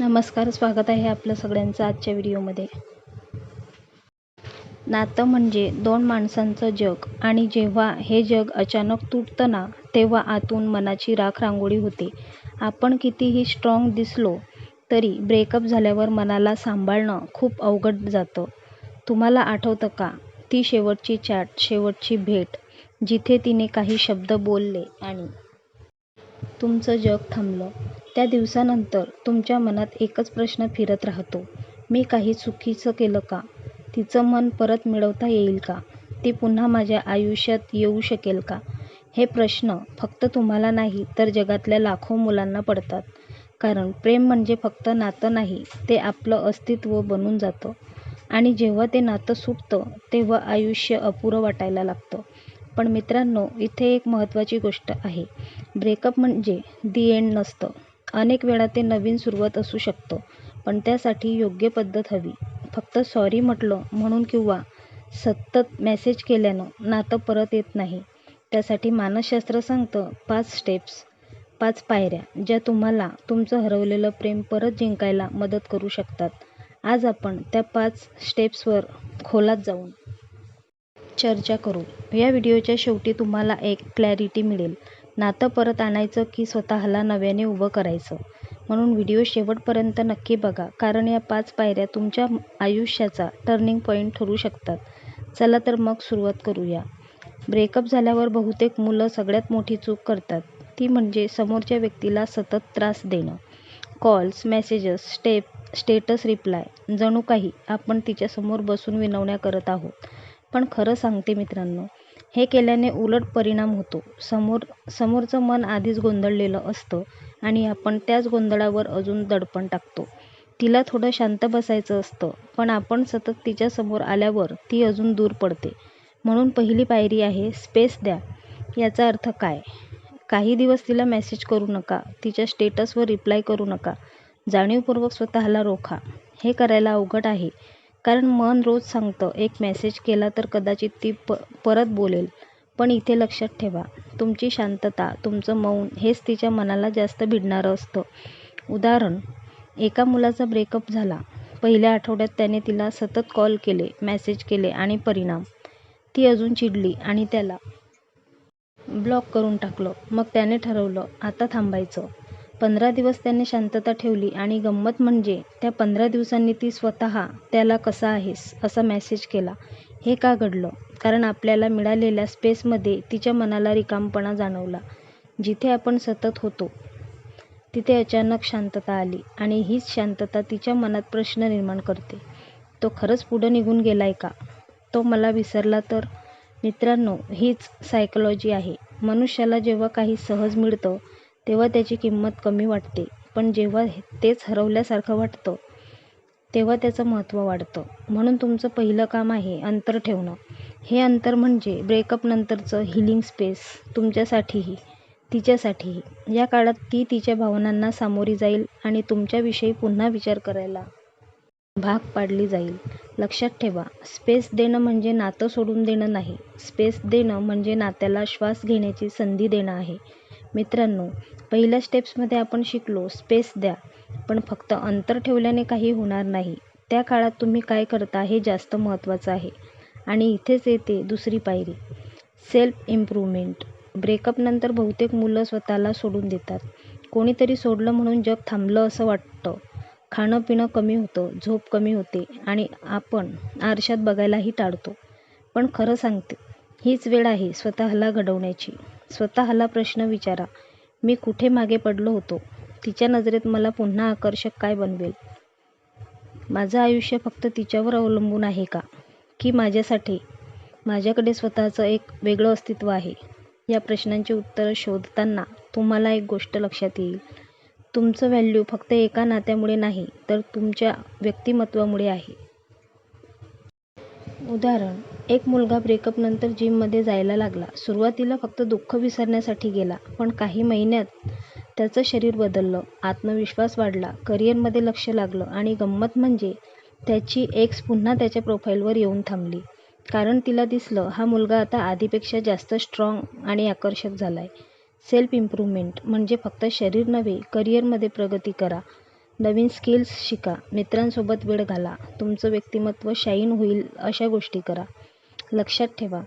नमस्कार, स्वागत आहे आपलं सगळ्यांचं आजच्या व्हिडिओमध्ये. नातं म्हणजे दोन माणसांचं जग आणि जेव्हा हे जग अचानक तुटतं ना, तेव्हा आतून मनाची राख-रांगोळी होते. आपण कितीही स्ट्रॉंग दिसलो तरी ब्रेकअप झाल्यावर मनाला सांभाळणं खूप अवघड जातं. तुम्हाला आठवतं का ती शेवटची चॅट, शेवटची भेट, जिथे तिने काही शब्द बोलले आणि तुमचं जग थांबलं? त्या दिवसानंतर तुमच्या मनात एकच प्रश्न फिरत राहतो, मी काही चुकीचं केलं का? तिचं मन परत मिळवता येईल का? ती पुन्हा माझ्या आयुष्यात येऊ शकेल का? हे प्रश्न फक्त तुम्हाला नाही तर जगातल्या लाखो मुलांना पडतात. कारण प्रेम म्हणजे फक्त नातं नाही, ते आपलं अस्तित्व बनून जातं. आणि जेव्हा ते नातं सुटतं तेव्हा आयुष्य अपुरं वाटायला लागतं. पण मित्रांनो, इथे एक महत्त्वाची गोष्ट आहे. ब्रेकअप म्हणजे दी एंड नसतं. अनेक वेळा ते नवीन सुरुवात असू शकतं, पण त्यासाठी योग्य पद्धत हवी. फक्त सॉरी म्हटलं म्हणून किंवा सतत मेसेज केल्यानं नातं परत येत नाही. त्यासाठी मानसशास्त्र सांगतं 5 स्टेप्स, 5 पायऱ्या, ज्या तुम्हाला तुमचं हरवलेलं प्रेम परत जिंकायला मदत करू शकतात. आज आपण त्या 5 स्टेप्सवर खोलात जाऊन चर्चा करू. या व्हिडिओच्या शेवटी तुम्हाला एक क्लॅरिटी मिळेल. नातं परत आणायचं की स्वतःला नव्याने उभं करायचं? म्हणून व्हिडिओ शेवटपर्यंत नक्की बघा, कारण या 5 पायऱ्या तुमच्या आयुष्याचा टर्निंग पॉईंट ठरू शकतात. चला तर मग सुरुवात करूया. ब्रेकअप झाल्यावर बहुतेक मुलं सगळ्यात मोठी चूक करतात, ती म्हणजे समोरच्या व्यक्तीला सतत त्रास देणं. कॉल्स, मेसेजेस, स्टेटस रिप्लाय, जणू काही आपण तिच्यासमोर बसून विनवण्या करत आहोत. पण खरं सांगते मित्रांनो, हे केल्याने उलट परिणाम होतो. समोरचं मन आधीच गोंधळलेलं असतं आणि आपण त्याच गोंधळावर अजून दडपण टाकतो. तिला थोडं शांत बसायचं असतं, पण आपण सतत तिच्यासमोर आल्यावर ती अजून दूर पडते. म्हणून पहिली पायरी आहे स्पेस द्या. याचा अर्थ काय? काही दिवस तिला मेसेज करू नका, तिच्या स्टेटसवर रिप्लाय करू नका. जाणीवपूर्वक स्वतःला रोखा. हे करायला अवघड आहे, कारण मन रोज सांगतं एक मेसेज केला तर कदाचित ती परत बोलेल. पण इथे लक्षात ठेवा, तुमची शांतता, तुमचं मौन हेच तिच्या मनाला जास्त भिडणारं असतं. उदाहरण, एका मुलाचा ब्रेकअप झाला. पहिल्या आठवड्यात त्याने तिला सतत कॉल केले, मेसेज केले आणि परिणाम, ती अजून चिडली आणि त्याला ब्लॉक करून टाकलं. मग त्याने ठरवलं आता थांबायचं. 15 दिवस त्याने शांतता ठेवली आणि गंमत म्हणजे त्या 15 दिवसांनी ती स्वतः त्याला कसा आहेस असा मेसेज केला. हे का घडलं? कारण आपल्याला मिळालेल्या स्पेसमध्ये तिच्या मनाला रिकामपणा जाणवला. जिथे आपण सतत होतो तिथे अचानक शांतता आली आणि हीच शांतता तिच्या मनात प्रश्न निर्माण करते. तो खरंच पुढं निघून गेलाय का? तो मला विसरला तर? मित्रांनो, हीच सायकॉलॉजी आहे. मनुष्याला जेव्हा काही सहज मिळतं तेव्हा त्याची किंमत कमी वाटते, पण जेव्हा तेच हरवल्यासारखं वाटतं तेव्हा त्याचं महत्त्व वाढतं. म्हणून तुमचं पहिलं काम आहे अंतर ठेवणं. हे अंतर म्हणजे ब्रेकअप नंतरचं हिलिंग स्पेस, तुमच्यासाठीही तिच्यासाठीही. या काळात ती तिच्या भावनांना सामोरी जाईल आणि तुमच्याविषयी पुन्हा विचार करायला भाग पाडली जाईल. लक्षात ठेवा, स्पेस देणं म्हणजे नातं सोडून देणं नाही. स्पेस देणं म्हणजे नात्याला श्वास घेण्याची संधी देणं आहे. मित्रांनो, पहिल्या स्टेप्समध्ये आपण शिकलो स्पेस द्या, पण फक्त अंतर ठेवल्याने काही होणार नाही. त्या काळात तुम्ही काय करता हे जास्त महत्त्वाचं आहे. आणि इथेच येते दुसरी पायरी, सेल्फ इम्प्रूव्हमेंट. ब्रेकअपनंतर बहुतेक मुलं स्वतःला सोडून देतात. कोणीतरी सोडलं म्हणून जग थांबलं असं वाटतं. खाणं पिणं कमी होतं, झोप कमी होते आणि आपण आरशात बघायलाही टाळतो. पण खरं सांगते, हीच वेळ आहे स्वतःला घडवण्याची. स्वतःला प्रश्न विचारा, मी कुठे मागे पडलो होतो? तिच्या नजरेत मला पुन्हा आकर्षक काय बनवेल? माझं आयुष्य फक्त तिच्यावर अवलंबून आहे का? की माझ्याकडे स्वतःचं एक वेगळं अस्तित्व आहे? या प्रश्नांची उत्तरं शोधताना तुम्हाला एक गोष्ट लक्षात येईल. तुमचं व्हॅल्यू फक्त एका नात्यामुळे नाही, तर तुमच्या व्यक्तिमत्त्वामुळे आहे. उदाहरण, एक मुलगा ब्रेकअपनंतर जिममध्ये जायला लागला. सुरुवातीला फक्त दुःख विसरण्यासाठी गेला, पण काही महिन्यात त्याचं शरीर बदललं, आत्मविश्वास वाढला, करिअरमध्ये लक्ष लागलं आणि गंमत म्हणजे त्याची एक्स पुन्हा त्याच्या प्रोफाईलवर येऊन थांबली. कारण तिला दिसलं हा मुलगा आता आधीपेक्षा जास्त स्ट्रॉंग आणि आकर्षक झालाय. सेल्फ इम्प्रूव्हमेंट म्हणजे फक्त शरीर नव्हे, करिअरमध्ये प्रगती करा. नवीन स्किल्स शिका, मित्रांसोबत वेळ घाला, तुमचं व्यक्तिमत्व शाईन होईल अशा गोष्टी करा. लक्षात ठेवा,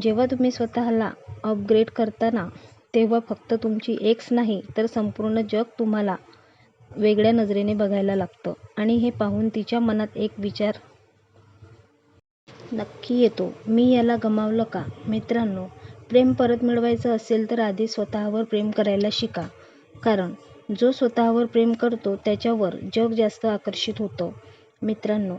जेव्हा तुम्ही स्वतःला अपग्रेड करता ना, तेव्हा फक्त तुमची एक्स नाही तर संपूर्ण जग तुम्हाला वेगळ्या नजरेने बघायला लागतं. आणि हे पाहून तिच्या मनात एक विचार नक्की येतो, मी याला गमावलं का? मित्रांनो, प्रेम परत मिळवायचं असेल तर आधी स्वतःवर प्रेम करायला शिका. कारण जो स्वतःवर प्रेम करतो त्याच्यावर जग जास्त आकर्षित होतं. मित्रांनो,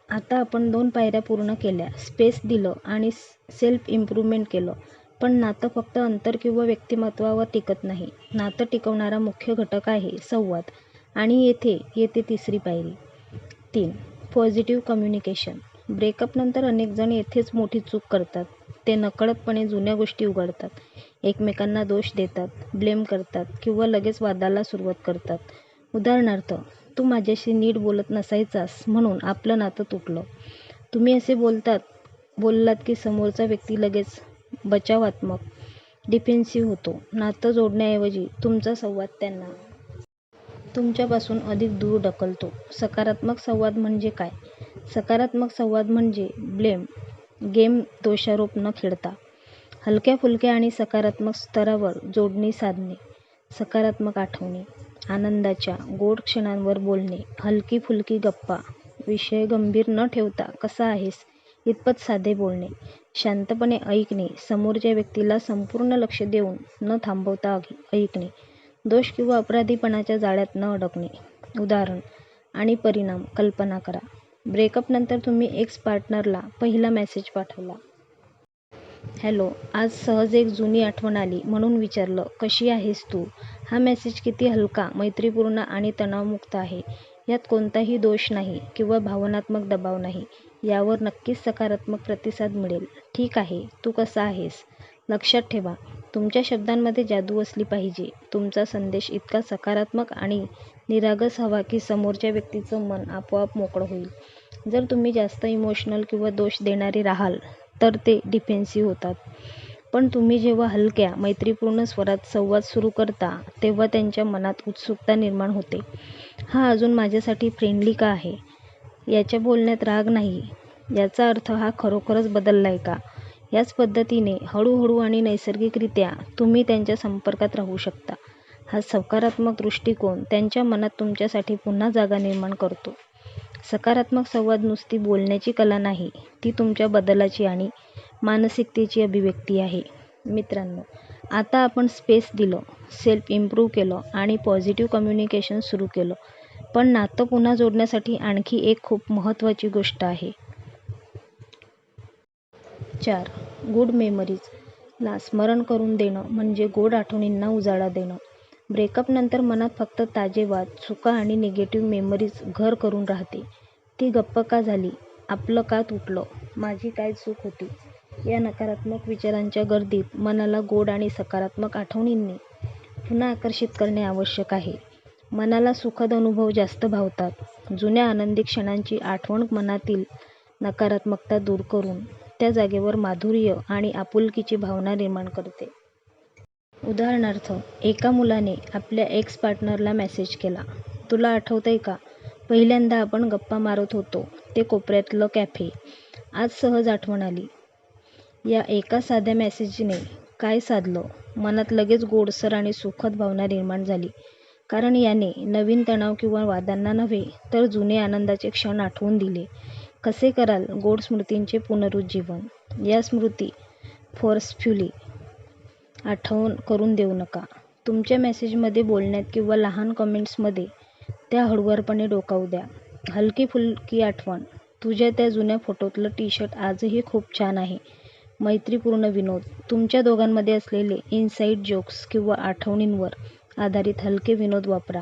आता आपण 2 पायऱ्या पूर्ण केल्या, स्पेस दिलं आणि सेल्फ इम्प्रूव्हमेंट केलं. पण नातं फक्त अंतर किंवा व्यक्तिमत्वावर टिकत नाही. नातं टिकवणारा मुख्य घटक आहे संवाद. आणि येथे येते तिसरी पायरी. 3. Positive communication. ब्रेकअपनंतर अनेक जण येथेच मोठी चूक करतात. ते नकळतपणे जुन्या गोष्टी उघडतात, एकमेकांना दोष देतात, ब्लेम करतात किंवा लगेच वादाला सुरुवात करतात. उदाहरणार्थ, तू माझ्याशी नीट बोलत नसायचास म्हणून आपलं नातं तुटलं. तुम्ही असे बोललात की समोरचा व्यक्ती लगेच बचावात्मक, डिफेन्सिव्ह होतो. नातं जोडण्याऐवजी तुमचा संवाद त्यांना तुमच्यापासून अधिक दूर ढकलतो. सकारात्मक संवाद म्हणजे काय? सकारात्मक संवाद म्हणजे ब्लेम गेम, दोषारोप न खेळता हलक्या-फुलक्या आणि सकारात्मक स्तरावर जोडणी साधणे. सकारात्मक आठवणी, आनंदाच्या गोड क्षणांवर बोलणे, हलकी-फुलकी गप्पा, विषय गंभीर न ठेवता कसा आहेस इतपत साधे बोलणे, शांतपणे ऐकणे, समोरच्या व्यक्तीला संपूर्ण लक्ष देऊन न थांबवता ऐकणे, दोष किंवा अपराधीपणाच्या जाळ्यात न अडकणे. उदाहरण आणि परिणाम कल्पना करा. ब्रेकअपनंतर तुम्ही एक्स पार्टनरला पहिला मेसेज पाठवला. हॅलो, आज सहज एक जुनी आठवण आली म्हणून विचारलं, कशी आहेस तू? हा मेसेज किती हलका, मैत्रीपूर्ण आणि तणावमुक्त आहे. यात कोणताही दोष नाही किंवा भावनात्मक दबाव नाही. यावर नक्कीच सकारात्मक प्रतिसाद मिळेल. ठीक आहे, तू कसा आहेस? लक्षात ठेवा, तुमच्या शब्दांमध्ये जादू असली पाहिजे. तुमचा संदेश इतका सकारात्मक आणि निरागस हवा की समोरच्या व्यक्तीचं मन आपोआप मोकळं होईल. जर तुम्ही जास्त इमोशनल किंवा दोष देणारे राहाल तर ते डिफेन्सिव्ह होतात. पण तुम्ही जेव्हा हलक्या, मैत्रीपूर्ण स्वरात संवाद सुरू करता तेव्हा त्यांच्या मनात उत्सुकता निर्माण होते. हा अजून माझ्यासाठी फ्रेंडली का आहे? याच्या बोलण्यात राग नाही. याचा अर्थ हा खरोखरच बदललाय का? याच पद्धतीने हळूहळू आणि नैसर्गिकरित्या तुम्ही त्यांच्या संपर्कात राहू शकता. हा सकारात्मक दृष्टिकोन त्यांच्या मनात तुमच्यासाठी पुन्हा जागा निर्माण करतो. सकारात्मक संवाद नुसती बोलण्याची कला नाही, ती तुमच्या बदलाची आणि मानसिकतेची अभिव्यक्ती आहे. मित्रांनो, आता आपण स्पेस दिलं, सेल्फ इम्प्रूव्ह केलं आणि पॉझिटिव्ह कम्युनिकेशन सुरू केलं. पण नातं पुन्हा जोडण्यासाठी आणखी एक खूप महत्त्वाची गोष्ट आहे. 4. गुड मेमरीजला स्मरण करून देणं म्हणजे गोड आठवणींना उजाळा देणं. ब्रेकअपनंतर मनात फक्त ताजे वाद, चुका आणि निगेटिव्ह मेमरीज घर करून राहते. ती गप्प का झाली? आपलं का तुटलं? माझी काय चूक होती? या नकारात्मक विचारांच्या गर्दीत मनाला गोड आणि सकारात्मक आठवणींनी पुन्हा आकर्षित करणे आवश्यक आहे. मनाला सुखद अनुभव जास्त भावतात. जुन्या आनंदी क्षणांची आठवण मनातील नकारात्मकता दूर करून त्या जागेवर माधुर्य आणि आपुलकीची भावना निर्माण करते. उदाहरणार्थ, एका मुलाने आपल्या एक्स पार्टनरला मेसेज केला, तुला आठवतंय का? पहिल्यांदा आपण गप्पा मारत होतो ते कोपऱ्यातलं कॅफे. आज सहज आठवण आली. या एका साध्या मेसेजने काय साधलं? मनात लगेच गोडसर आणि सुखद भावना निर्माण झाली. कारण याने नवीन तणाव किंवा वादांना नव्हे तर जुने आनंदाचे क्षण आठवून दिले. कसे कराल गोड स्मृतींचे पुनरुज्जीवन? या स्मृती फोर्सफुली आठवण करून देऊ नका. तुमच्या मेसेजमध्ये, बोलण्यात किंवा लहान कमेंट्समध्ये त्या हळुवारपणे डोकावू द्या. हलकी-फुलकी आठवण, तुझ्या त्या जुन्या फोटोतलं टी-शर्ट आजही खूप छान आहे. मैत्रीपूर्ण विनोद, तुमच्या दोघांमध्ये असलेले इनसाइड जोक्स किंवा आठवणींवर आधारित हलके विनोद वापरा.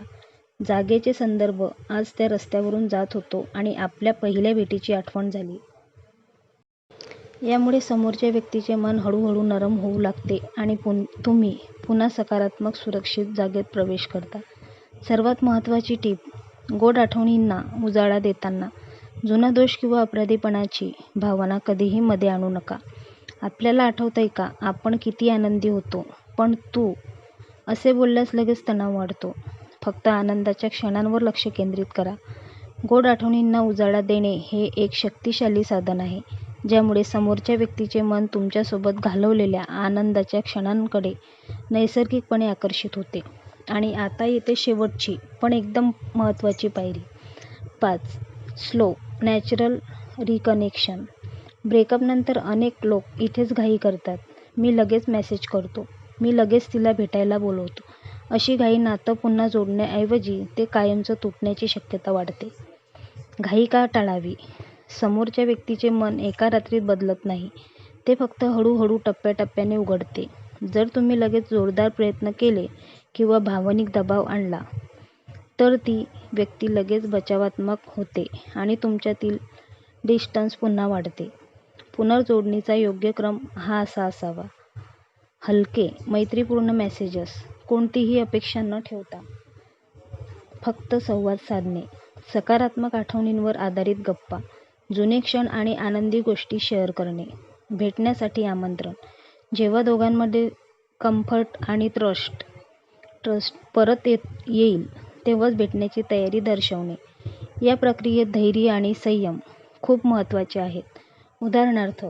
जागेचे संदर्भ, आज त्या रस्त्यावरून जात होतो आणि आपल्या पहिल्या भेटीची आठवण झाली. यामुळे समोरच्या व्यक्तीचे मन हळूहळू नरम होऊ लागते आणि तुम्ही पुन्हा सकारात्मक, सुरक्षित जागेत प्रवेश करता. सर्वात महत्त्वाची टीप, गोड आठवणींना उजाळा देताना जुना दोष किंवा अपराधीपणाची भावना कधीही मध्ये आणू नका. आपल्याला आठवतंय का आपण किती आनंदी होतो? पण तू असे बोलल्यास लगेच तणाव वाढतो. फक्त आनंदाच्या क्षणांवर लक्ष केंद्रित करा. गोड आठवणींना उजाळा देणे हे एक शक्तिशाली साधन आहे, ज्यामुळे समोरच्या व्यक्तीचे मन तुमच्यासोबत घालवलेल्या आनंदाच्या क्षणांकडे नैसर्गिकपणे आकर्षित होते. आणि आता येते शेवटची पण एकदम महत्त्वाची पायरी. 5. Slow, natural reconnection. ब्रेकअपनंतर अनेक लोक इथेच घाई करतात. मी लगेच मेसेज करतो, मी लगेच तिला भेटायला बोलवतो. अशी घाई नातं पुन्हा जोडण्याऐवजी ते कायमचं तुटण्याची शक्यता वाढते. घाई का टाळावी? समोरच्या व्यक्तीचे मन एका रात्रीत बदलत नाही, ते फक्त हळूहळू टप्प्याटप्प्याने उघडते. जर तुम्ही लगेच जोरदार प्रयत्न केले किंवा भावनिक दबाव आणला तर ती व्यक्ती लगेच बचावात्मक होते आणि तुमच्यातील डिस्टन्स पुन्हा वाढते. पुनर्जोडणीचा योग्य क्रम हा असा असावा. हलके, मैत्रीपूर्ण मेसेजेस, कोणतीही अपेक्षा न ठेवता फक्त संवाद साधणे. सकारात्मक आठवणींवर आधारित गप्पा, जुने क्षण आणि आनंदी गोष्टी शेअर करणे. भेटण्यासाठी आमंत्रण. जेव्हा दोघांमध्ये कम्फर्ट आणि ट्रस्ट परत येईल तेव्हाच भेटण्याची तयारी दर्शवणे. या प्रक्रियेत धैर्य आणि संयम खूप महत्त्वाचे आहेत. उदाहरणार्थ,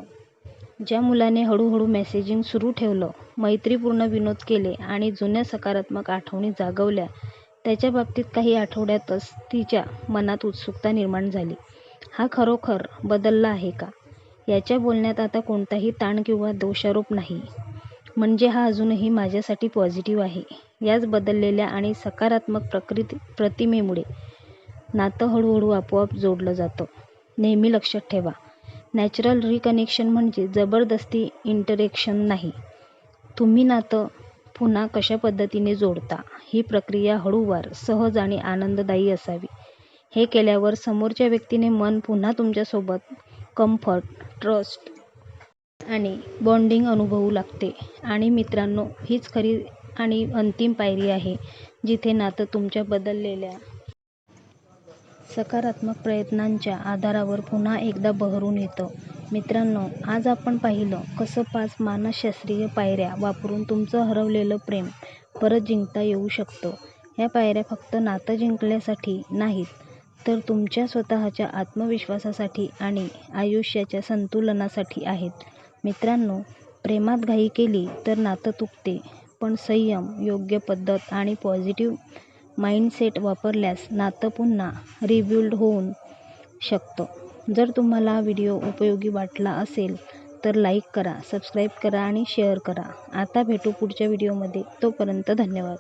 ज्या मुलाने हळूहळू मेसेजिंग सुरू ठेवलं, मैत्रीपूर्ण विनोद केले आणि जुन्या सकारात्मक आठवणी जागवल्या, त्याच्या बाबतीत काही आठवड्यातच तिच्या मनात उत्सुकता निर्माण झाली. हा खरोखर बदलला आहे का? याच्या बोलण्यात आता कोणताही ताण किंवा दोषारोप नाही. म्हणजे हा अजूनही माझ्यासाठी पॉझिटिव्ह आहे. याच बदललेल्या आणि सकारात्मक प्रतिमेमुळे नातं हळूहळू आपोआप जोडलं जातं. नेहमी लक्षात ठेवा, नॅचरल रिकनेक्शन म्हणजे जबरदस्ती इंटरेक्शन नाही. तुम्ही नातं पुन्हा कशा पद्धतीने जोडता, ही प्रक्रिया हळूवार, सहज आणि आनंददायी असावी. हे केल्यावर समोरच्या व्यक्तीने मन पुन्हा तुमच्यासोबत कम्फर्ट, ट्रस्ट आणि बॉन्डिंग अनुभवू लागते. आणि मित्रांनो, हीच खरी आणि अंतिम पायरी आहे, जिथे नातं तुमच्या बदललेल्या सकारात्मक प्रयत्नांच्या आधारावर पुन्हा एकदा बहरून येतं. मित्रांनो, आज आपण पाहिलं कसं 5 मानसशास्त्रीय पायऱ्या वापरून तुमचं हरवलेलं प्रेम परत जिंकता येऊ शकतं. या पायऱ्या फक्त नातं जिंकण्यासाठी नाहीत, तर तुमच्या स्वतःच्या आत्मविश्वासासाठी आणि आयुष्याच्या संतुलनासाठी आहेत. मित्रांनो, प्रेमात घाई केली तर नातं तुटते, पण संयम, योग्य पद्धत आणि पॉझिटिव्ह माइंडसेट वापरल्यास नातं पुन्हा रिबिल्ड होऊ शकतं. जर तुम्हाला हा व्हिडिओ उपयोगी वाटला असेल तर लाईक करा, सबस्क्राईब करा आणि शेअर करा. आता भेटू पुढच्या व्हिडिओमध्ये. तोपर्यंत धन्यवाद.